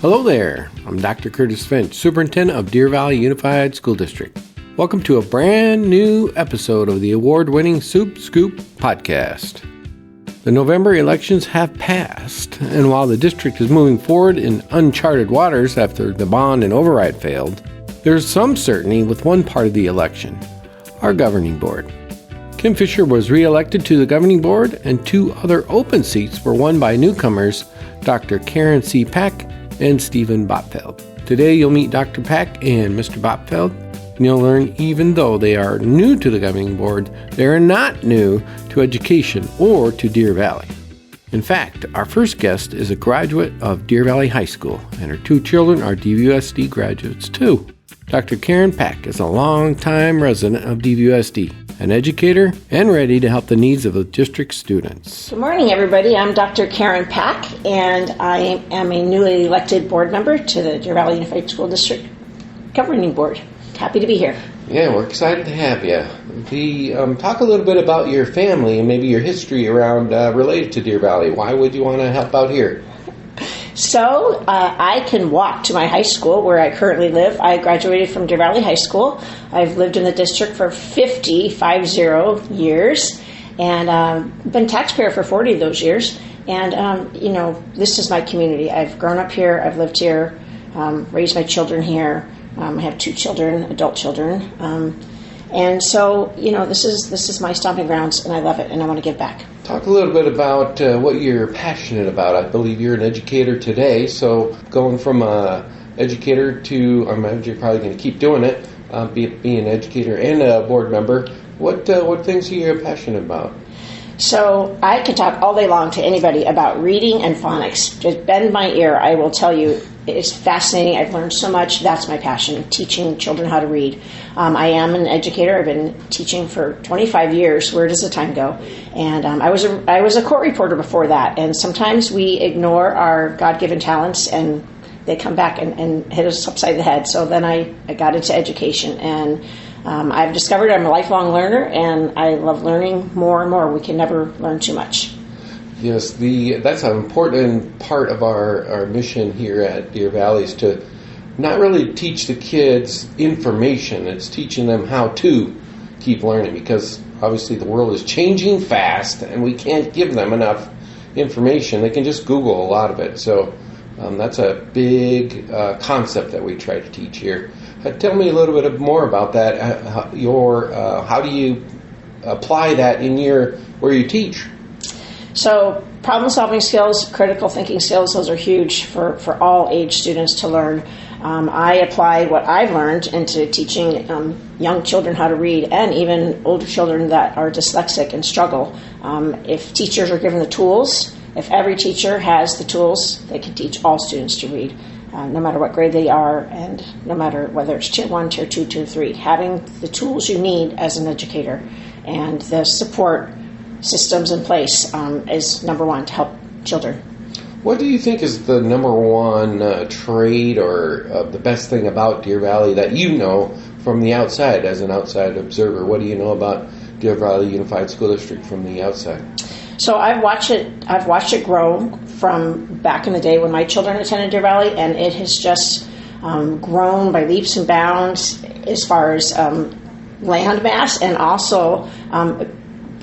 Hello there, I'm Dr. Curtis Finch, Superintendent of Deer Valley Unified School District. Welcome to a brand new episode of the award-winning Supe Scoop podcast. The November elections have passed, and while the district is moving forward in uncharted waters after the bond and override failed, there's some certainty with one part of the election, our governing board. Kim Fisher was re-elected to the governing board, and two other open seats were won by newcomers, Dr. Karen C. Pack and Stephen Bottfeld. Today you'll meet Dr. Pack and Mr. Bottfeld, and you'll learn even though they are new to the governing board, they are not new to education or to Deer Valley. In fact, our first guest is a graduate of Deer Valley High School, and her two children are DVUSD graduates too. Dr. Karen Pack is a longtime resident of DVUSD, an educator, and ready to help the needs of the district students. Good morning, everybody. I'm Dr. Karen Pack, and I am a newly elected board member to the Deer Valley Unified School District Governing Board. Happy to be here. Yeah, we're excited to have you. Talk a little bit about your family and maybe your history around related to Deer Valley. Why would you want to help out here? So I can walk to my high school where I currently live. I graduated from Deer Valley High School. I've lived in the district for 50 years, and been taxpayer for 40 of those years. And, this is my community. I've grown up here. I've lived here, raised my children here. I have two children, adult children. And so, this is my stomping grounds, and I love it, and I want to give back. Talk a little bit about what you're passionate about. I believe you're an educator today, so going from educator to, I imagine you're probably going to keep doing it, being an educator and a board member. What things are you passionate about? So I could talk all day long to anybody about reading and phonics. Just bend my ear, I will tell you. It's fascinating. I've learned so much. That's my passion, teaching children how to read. I am an educator. I've been teaching for 25 years. Where does the time go? And I was a court reporter before that. And sometimes we ignore our God-given talents, and they come back and hit us upside the head. So then I got into education, and I've discovered I'm a lifelong learner, and I love learning more and more. We can never learn too much. Yes, that's an important part of our mission here at Deer Valley is to not really teach the kids information. It's teaching them how to keep learning, because obviously the world is changing fast and we can't give them enough information. They can just Google a lot of it. So that's a big concept that we try to teach here. Tell me a little bit more about that. How do you apply that in where you teach? So problem-solving skills, critical thinking skills, those are huge for all age students to learn. I apply what I've learned into teaching young children how to read, and even older children that are dyslexic and struggle. If teachers are given the tools, if every teacher has the tools, they can teach all students to read, no matter what grade they are, and no matter whether it's Tier 1, Tier 2, Tier 3. Having the tools you need as an educator and the support systems in place is number one to help children. What do you think is the number one trait or the best thing about Deer Valley that you know from the outside as an outside observer? What do you know about Deer Valley Unified School District from the outside? So I've watched it grow from back in the day when my children attended Deer Valley, and it has just grown by leaps and bounds as far as land mass and also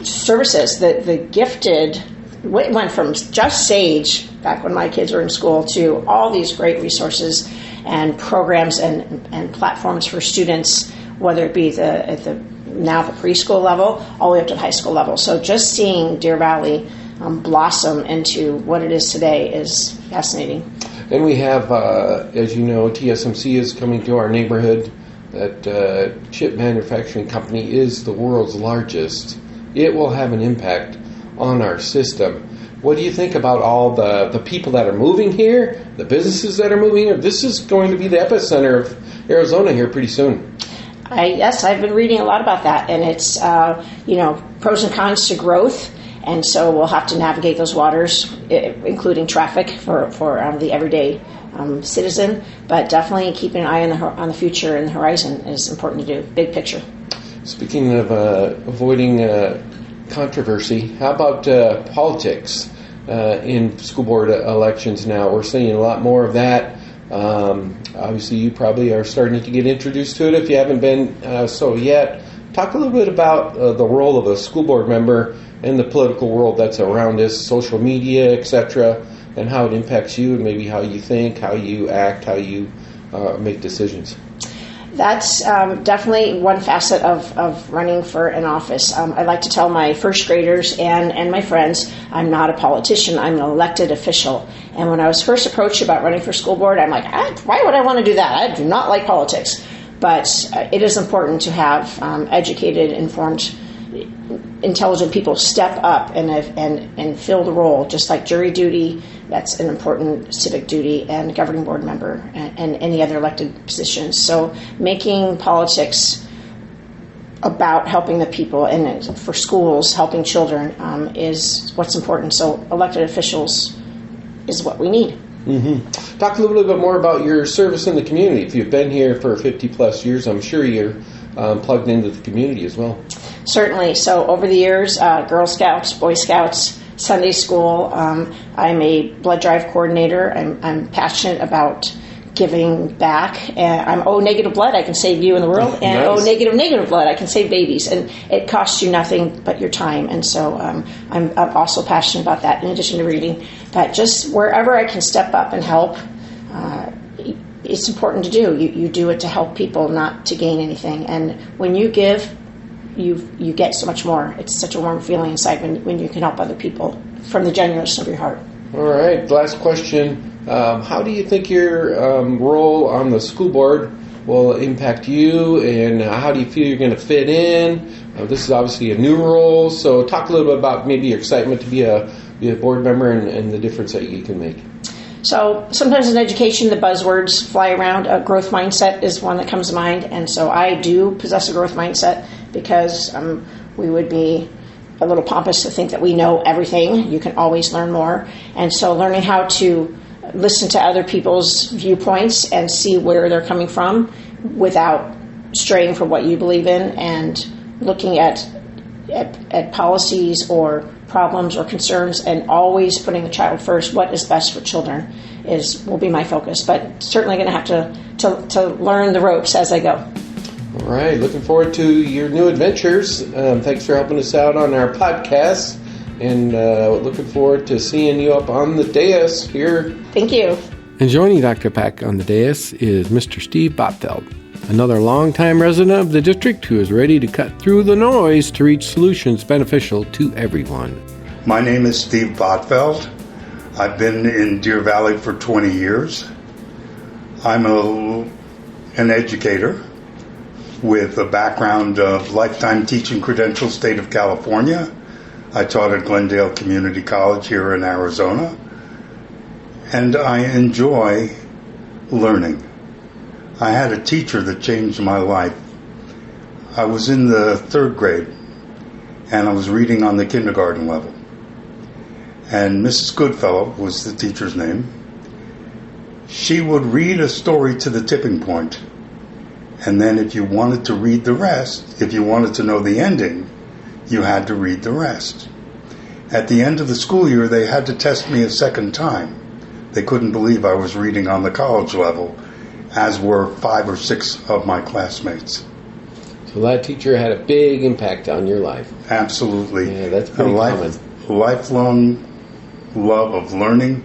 services. The gifted went from just Sage back when my kids were in school to all these great resources and programs and platforms for students, whether it be at the preschool level all the way up to the high school level. So just seeing Deer Valley blossom into what it is today is fascinating. And we have, as you know, TSMC is coming to our neighborhood. That chip manufacturing company is the world's largest. It will have an impact on our system. What do you think about all the people that are moving here, the businesses that are moving here? This is going to be the epicenter of Arizona here pretty soon. Yes, I've been reading a lot about that, and it's pros and cons to growth, and so we'll have to navigate those waters, including traffic for the everyday citizen. But definitely keeping an eye on the future and the horizon is important to do. Big picture. Speaking of avoiding controversy, how about politics in school board elections now? We're seeing a lot more of that. Obviously, you probably are starting to get introduced to it if you haven't been so yet. Talk a little bit about the role of a school board member in the political world that's around us, social media, etc., and how it impacts you and maybe how you think, how you act, how you make decisions. That's definitely one facet of running for an office. I like to tell my first graders and my friends, I'm not a politician, I'm an elected official. And when I was first approached about running for school board, I'm like, why would I want to do that? I do not like politics. But it is important to have educated, informed, intelligent people step up and fill the role, just like jury duty. That's an important civic duty, and governing board member, and any other elected positions. So making politics about helping the people, and for schools, helping children, is what's important. So elected officials is what we need. Mm-hmm. Talk a little bit more about your service in the community. If you've been here for 50 plus years, I'm sure you're plugged into the community as well. Certainly. So over the years, Girl Scouts, Boy Scouts, Sunday school, I'm a blood drive coordinator. I'm passionate about giving back. I'm O negative blood, I can save you in the world, and nice. O negative blood, I can save babies. And it costs you nothing but your time. And so I'm also passionate about that, in addition to reading. But just wherever I can step up and help, it's important to do. You do it to help people, not to gain anything. And when you give, you get so much more. It's such a warm feeling inside when you can help other people from the genuineness of your heart. All right, last question. How do you think your role on the school board will impact you, and how do you feel you're going to fit in? This is obviously a new role, so talk a little bit about maybe your excitement to be a board member and the difference that you can make. So sometimes in education, the buzzwords fly around. A growth mindset is one that comes to mind, and so I do possess a growth mindset, because we would be a little pompous to think that we know everything. You can always learn more. And so learning how to listen to other people's viewpoints and see where they're coming from without straying from what you believe in, and looking at policies or problems or concerns, and always putting the child first. What is best for children will be my focus, but certainly going to have to learn the ropes as I go. All right, looking forward to your new adventures. Thanks for helping us out on our podcast, and looking forward to seeing you up on the dais here. Thank you. And joining Dr. Pack on the dais is Mr. Steve Bottfeld, another longtime resident of the district who is ready to cut through the noise to reach solutions beneficial to everyone. My name is Steve Bottfeld. I've been in Deer Valley for 20 years. I'm an educator with a background of lifetime teaching credentials, state of California. I taught at Glendale Community College here in Arizona, and I enjoy learning. I had a teacher that changed my life. I was in the 3rd grade, and I was reading on the kindergarten level. And Mrs. Goodfellow was the teacher's name. She would read a story to the tipping point, and then if you wanted to read the rest, if you wanted to know the ending, you had to read the rest. At the end of the school year, they had to test me a second time. They couldn't believe I was reading on the college level, as were 5 or 6 of my classmates. So that teacher had a big impact on your life. Absolutely. Yeah, that's pretty common. Lifelong love of learning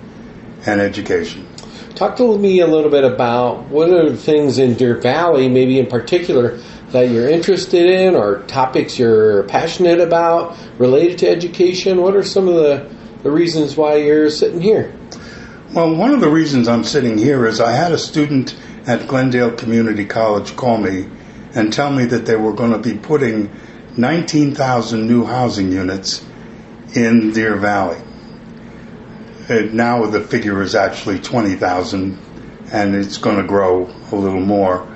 and education. Talk to me a little bit about what are the things in Deer Valley, maybe in particular, that you're interested in, or topics you're passionate about related to education. What are some of the reasons why you're sitting here? Well, one of the reasons I'm sitting here is I had a student at Glendale Community College call me and tell me that they were going to be putting 19,000 new housing units in Deer Valley. Now the figure is actually 20,000, and it's going to grow a little more.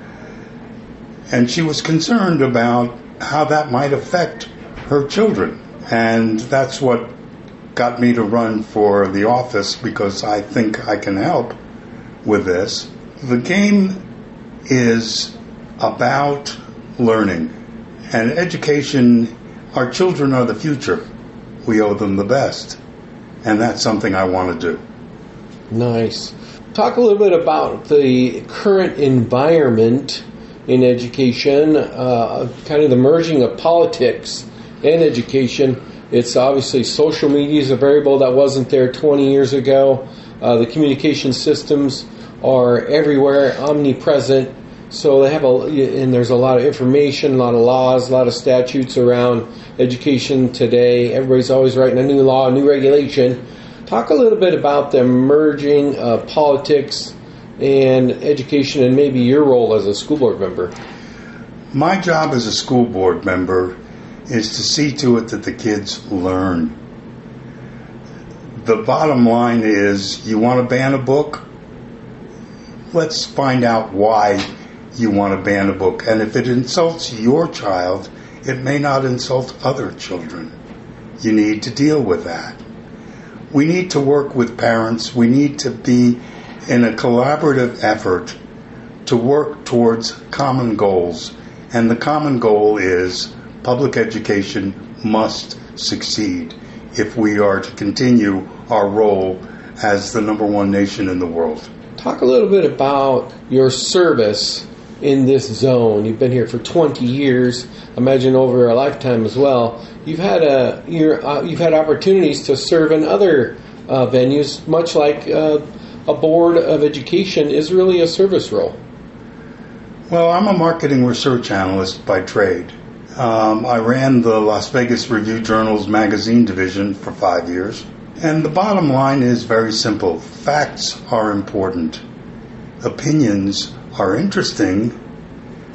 And she was concerned about how that might affect her children. And that's what got me to run for the office, because I think I can help with this. The game is about learning and education. Our children are the future. We owe them the best. And that's something I want to do. Nice. Talk a little bit about the current environment in education, kind of the merging of politics and education. It's obviously social media is a variable that wasn't there 20 years ago. The communication systems are everywhere, omnipresent. So they have and there's a lot of information, a lot of laws, a lot of statutes around education today. Everybody's always writing a new law, a new regulation. Talk a little bit about the merging of politics and education and maybe your role as a school board member. My job as a school board member is to see to it that the kids learn. The bottom line is, you want to ban a book? Let's find out why you want to ban a book. And if it insults your child, it may not insult other children. You need to deal with that. We need to work with parents. We need to be in a collaborative effort to work towards common goals. And the common goal is public education must succeed if we are to continue our role as the number one nation in the world. Talk a little bit about your service in this zone. You've been here for 20 years. Imagine over a lifetime as well. You've had opportunities to serve in other venues, much like a board of education is really a service role. Well, I'm a marketing research analyst by trade. I ran the Las Vegas Review-Journal's magazine division for 5 years. And the bottom line is very simple. Facts are important. Opinions are interesting.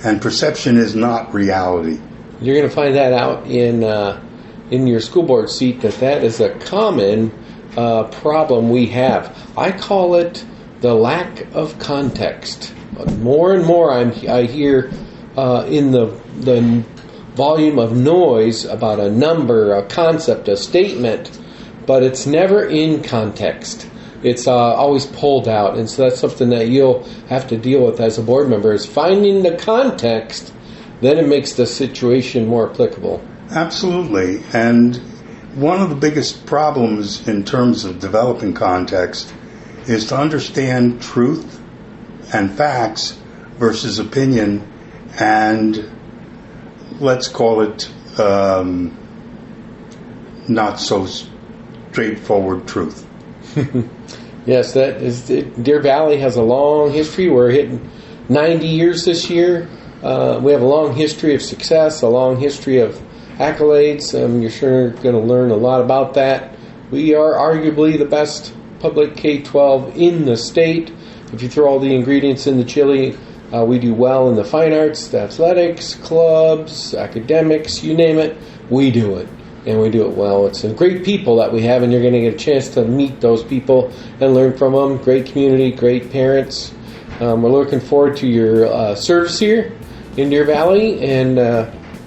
And perception is not reality. You're going to find that out in your school board seat, that is a common problem we have. I call it the lack of context. More and more I hear in the volume of noise about a number, a concept, a statement, but it's never in context. It's always pulled out, and so that's something that you'll have to deal with as a board member, is finding the context. Then it makes the situation more applicable. Absolutely. And one of the biggest problems in terms of developing context is to understand truth and facts versus opinion and, let's call it, not so straightforward truth. Yes, that is. Deer Valley has a long history. We're hitting 90 years this year. We have a long history of success, a long history of accolades. You're sure going to learn a lot about that. We are arguably the best public K-12 in the state. If you throw all the ingredients in the chili, we do well in the fine arts, the athletics, clubs, academics, you name it, we do it. And we do it well. It's some great people that we have, and you're going to get a chance to meet those people and learn from them. Great community, great parents. We're looking forward to your service here in Deer Valley, and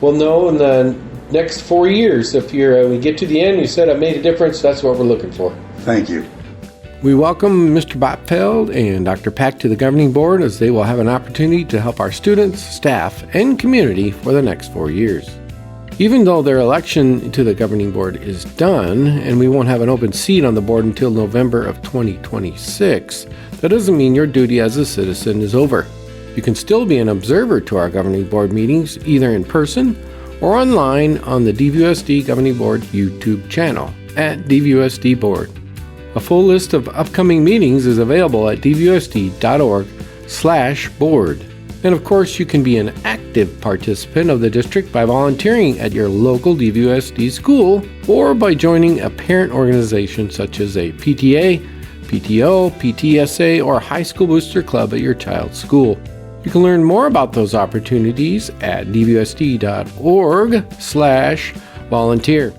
we'll know in the next 4 years if we get to the end, you said I made a difference. That's what we're looking for. Thank you. We welcome Mr. Bottfeld and Dr. Pack to the governing board, as they will have an opportunity to help our students, staff, and community for the next 4 years. Even though their election to the governing board is done, and we won't have an open seat on the board until November of 2026, that doesn't mean your duty as a citizen is over. You can still be an observer to our governing board meetings, either in person or online on the DVUSD Governing Board YouTube channel at DVUSD Board. A full list of upcoming meetings is available at dvusd.org/board. And of course, you can be an active participant of the district by volunteering at your local DVUSD school or by joining a parent organization such as a PTA, PTO, PTSA, or high school booster club at your child's school. You can learn more about those opportunities at dvusd.org/volunteer.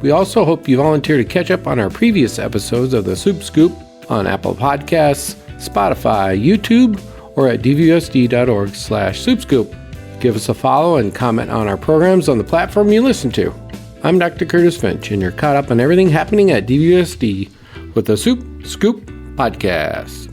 We also hope you volunteer to catch up on our previous episodes of the Supe Scoop on Apple Podcasts, Spotify, YouTube, or at dvusd.org/SupeScoop. Give us a follow and comment on our programs on the platform you listen to. I'm Dr. Curtis Finch, and you're caught up on everything happening at DVUSD with the Supe Scoop Podcast.